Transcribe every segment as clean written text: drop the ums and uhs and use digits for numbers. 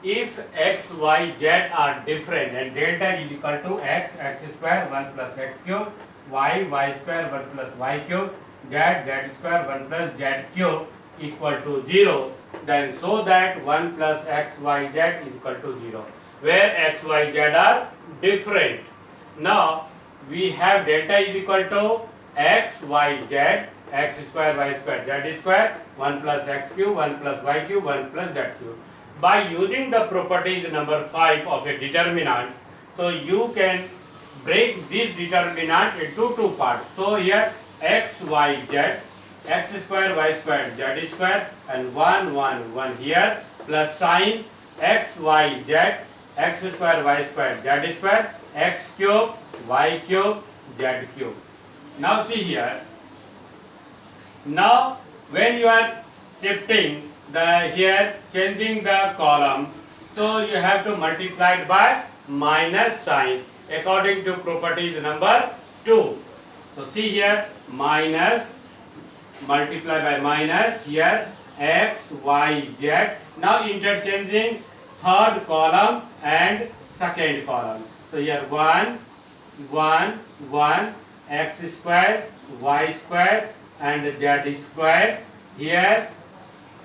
if x, y, z are different and delta is equal to x, x square 1 plus x cube, y, y square 1 plus y cube, z, z square 1 plus z cube equal to 0, then show that 1 plus x, y, z is equal to 0, where x, y, z are different. Now we have delta is equal to x, y, z, x square, y square, z square, 1 plus x cube, 1 plus y cube, 1 plus z cube. By using the properties number 5 of a determinant, so you can break this determinant into two parts. So here x, y, z, x square, y square, z square, and 1, 1, 1 here, plus sign x, y, z, x square, y square, z square, x cube, y cube, z cube. Now see here. Now when you are shifting the here, changing the column, so you have to multiply it by minus sign according to properties number 2. So see here, minus, multiply by minus, here x, y, z. Now interchanging third column and second column. So here 1, 1, 1, x square, y square, and z square. Here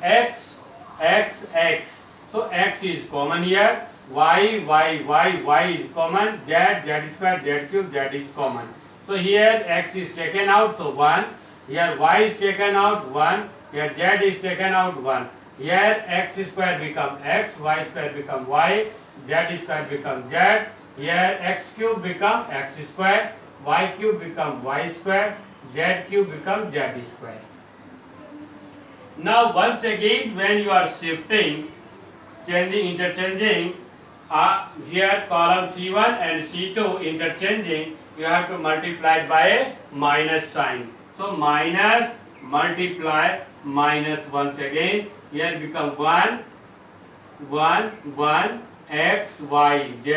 x, x, x. So x is common here. Y, y, y, y is common. Z, z square, z cube, z is common. So here x is taken out, so 1. Here y is taken out, 1. Here z is taken out, 1. Here x square become x, y square become y, z square become z. Here x cube become x square, y cube become y square, z cube become z square. Now once again when you are shifting, changing, interchanging, here column C1 and C2 interchanging, you have to multiply it by a minus sign. So minus, multiply, minus once again, here become 1, 1, 1, x, y, z,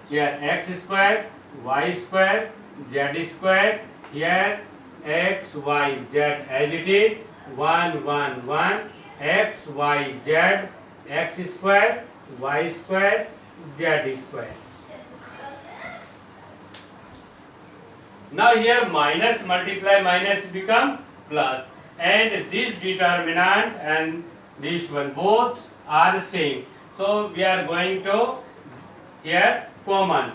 here x square, y square, z square, here x, y, z as it is, 1, 1, 1, x, y, z, x square, y square, z square. Now here minus, multiply, minus become plus, and this determinant and this one both are same. So we are going to here common.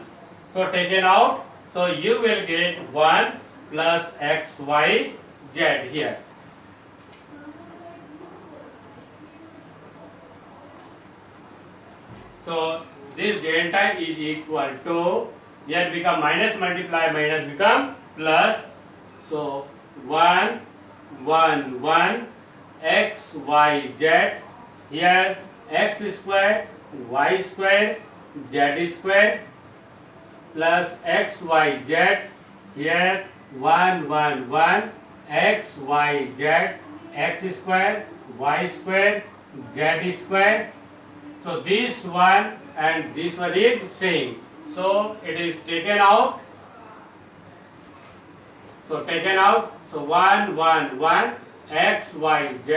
So taken out, so you will get 1 plus x, y, z here. So this delta is equal to, here become minus, multiply, minus become plus. So 1, 1, 1, x, y, z, here x square, y square, z square, plus x, y, z, here 1, 1, 1, x, y, z, x square, y square, z square. So this one and this one is same. So it is taken out. So taken out. So 1, 1, 1, x, y, z,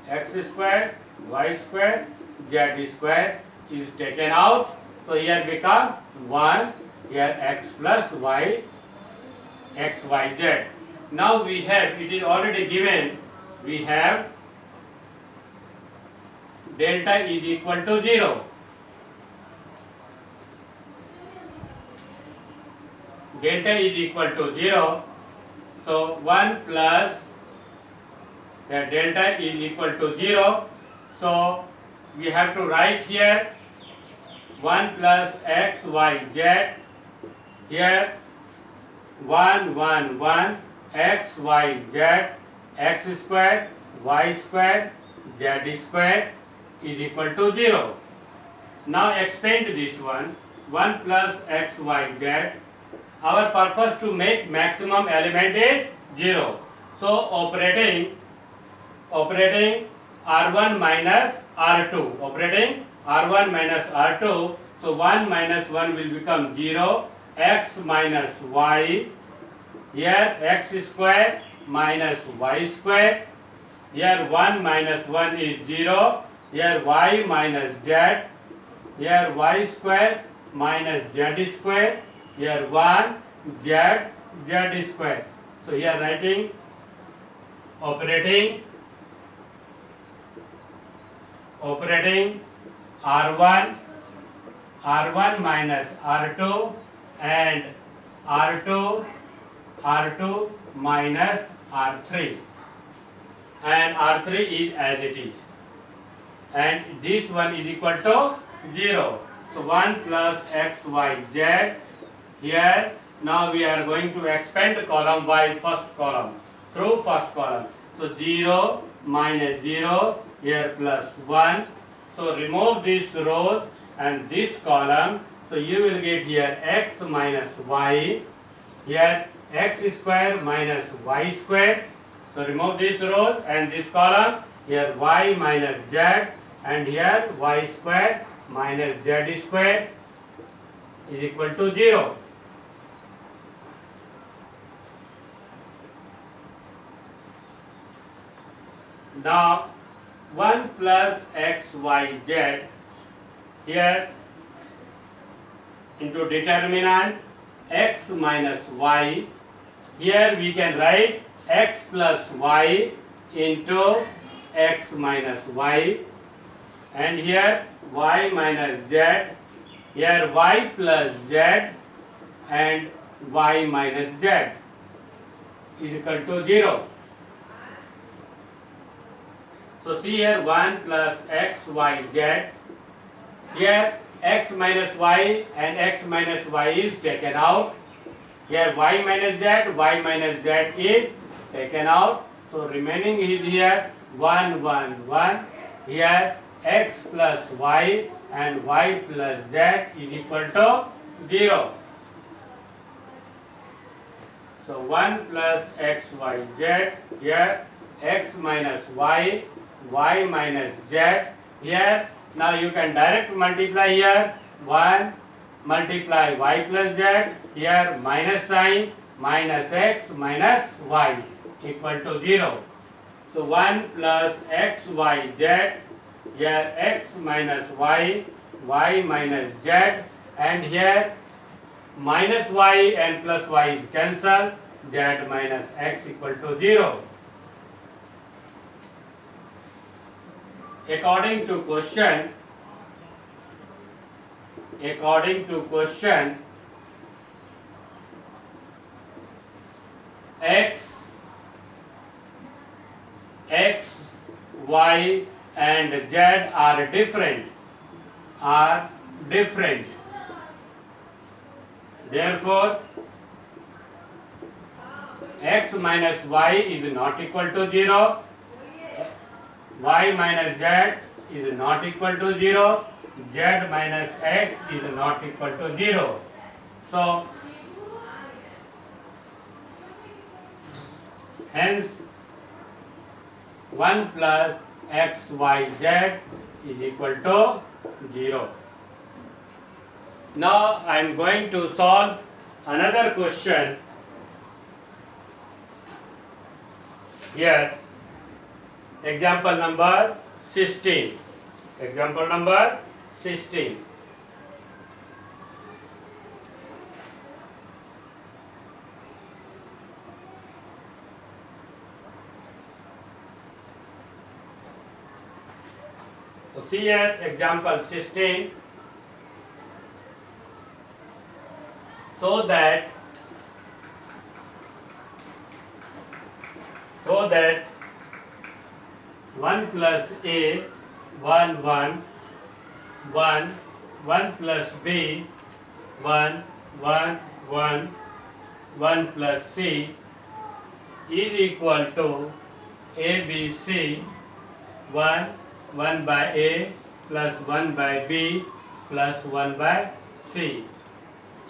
x square, y square, z square is taken out. So here become 1, here x plus y, x, y, z. Now we have, it is already given, we have delta is equal to 0. Delta is equal to 0. So 1 plus the delta is equal to 0. So we have to write here 1 plus x, y, z. Here 1, 1, 1, x, y, z, x square, y square, z square is equal to 0. Now expand this one, 1 plus x, y, z. Our purpose to make maximum element is 0. So operating R1 minus R2. Operating R1 minus R2. So 1 minus 1 will become 0. X minus y. Here x square minus y square. Here 1 minus 1 is 0. Here y minus z. here y square minus z square, here 1 z square. So here writing operating r1 minus r2 and r2 minus r3, and r3 is as it is, and this one is equal to 0. So 1 plus xyz. Here now we are going to expand column by first column through first column. So 0 minus 0, here plus 1. So remove this row and this column. So you will get here x minus y, here x square minus y square. So remove this row and this column, here y minus z, and here y square minus z square is equal to 0. Now 1 plus xyz, here into determinant x minus y, here we can write x plus y into x minus y, and here y minus z, here y plus z and y minus z is equal to 0. So see here 1 plus x, y, z. Here x minus y and x minus y is taken out. Here y minus z is taken out. So remaining is here 1, 1, 1. Here x plus y and y plus z is equal to 0. So 1 plus x, y, z. Here x minus y, y minus z. Here now you can direct multiply here 1 multiply y plus z, here minus sign, minus x minus y equal to 0. So 1 plus x, y, z, here x minus y, y minus z, and here minus y and plus y is cancelled, z minus x equal to 0. According to question, x, y and z are different. Therefore, x minus y is not equal to 0. Y minus z is not equal to 0. Z minus x is not equal to 0. So, hence 1 plus x, y, z is equal to 0. Now I am going to solve another question. Here, example number 16. Example number 16. So see here example 16. So that 1 plus a 1 1 1 1 plus b 1 1 1 1 plus c is equal to ABC 1 1 by a plus 1 by b plus 1 by c.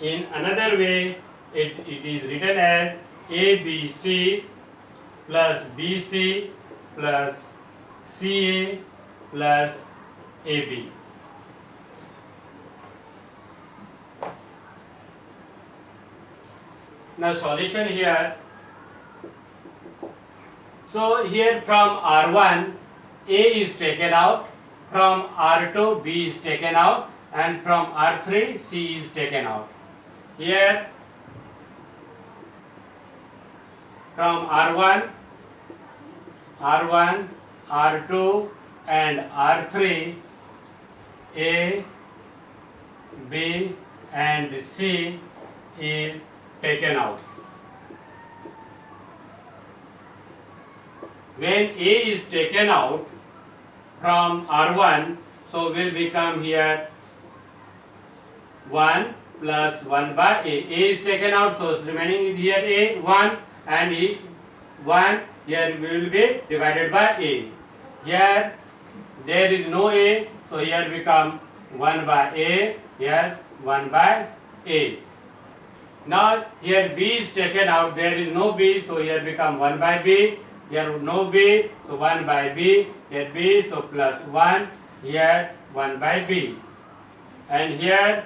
In another way, it is written as ABC plus BC plus CA plus AB. Now solution here. So here from R1 A is taken out, from R2 B is taken out. and from R3 C is taken out. Here from R1, R2 and R3 A, B and C is taken out. When A is taken out from R1, so will become here 1 plus 1 by A. A is taken out, so remaining is here A, 1 and E 1 here will be divided by A. Here there is no A, so here become 1 by A, here 1 by A. Now here B is taken out, there is no B, so here become 1 by B, here no B, so 1 by B, here B, so plus 1, here 1 by B. And here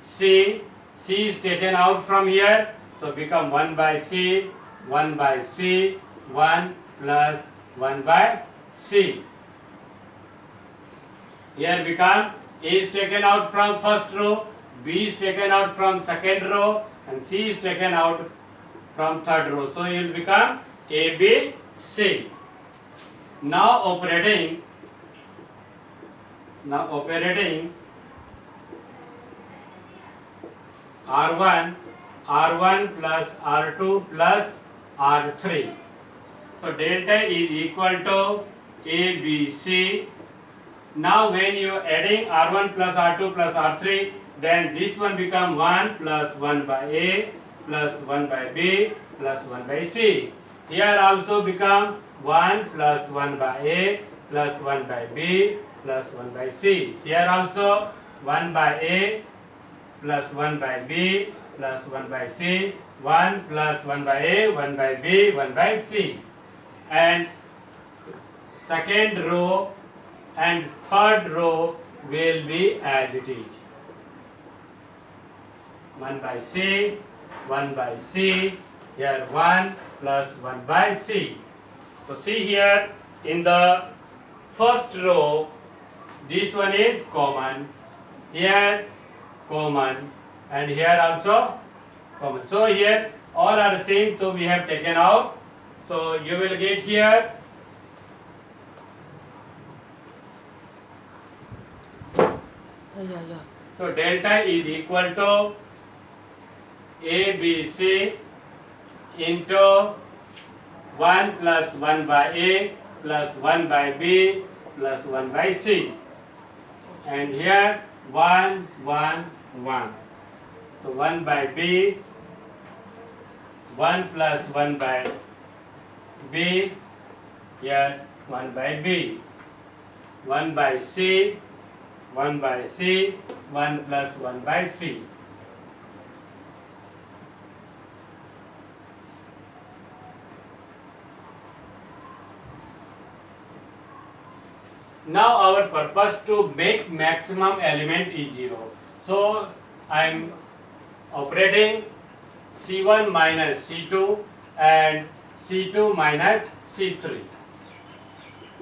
C is taken out from here, so become 1 by C, 1 by C, 1 plus 1 by C. Here become A is taken out from first row, B is taken out from second row and C is taken out from third row. So it will become A, B, C. Now operating R1 plus R2 plus R3. So delta is equal to A, B, C. Now when you are adding R1 plus R2 plus R3, then this one become 1 plus 1 by A plus 1 by B plus 1 by C. Here also become 1 plus 1 by A plus 1 by B plus 1 by C. Here also 1 by A plus 1 by B plus 1 by C, 1 plus 1 by A, 1 by B, 1 by C. And second row and third row will be as it is. 1 by C, 1 by C, here 1 plus 1 by C. So see here in the first row, this one is common, here common and here also common. So here all are same, so we have taken out. So you will get here so delta is equal to ABC into 1 plus 1 by A plus 1 by B plus 1 by C. And here 1, 1, 1. So 1 by B, 1 plus 1 by B, here 1 by B. 1 by C, 1 by C, 1 plus 1 by C. Now our purpose to make maximum element is 0. So I am operating C1 minus C2 and C2 minus C3.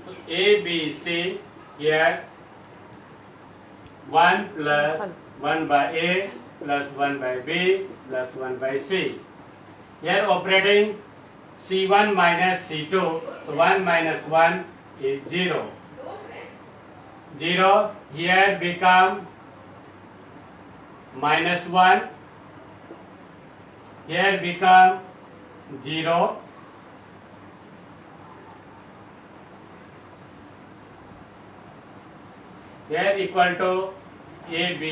So A, B, C here 1 plus 1 by A plus 1 by B plus 1 by C. Here operating C1 minus C2, so 1 minus 1 is 0. 0 here become minus 1, here become 0, here equal to A, B,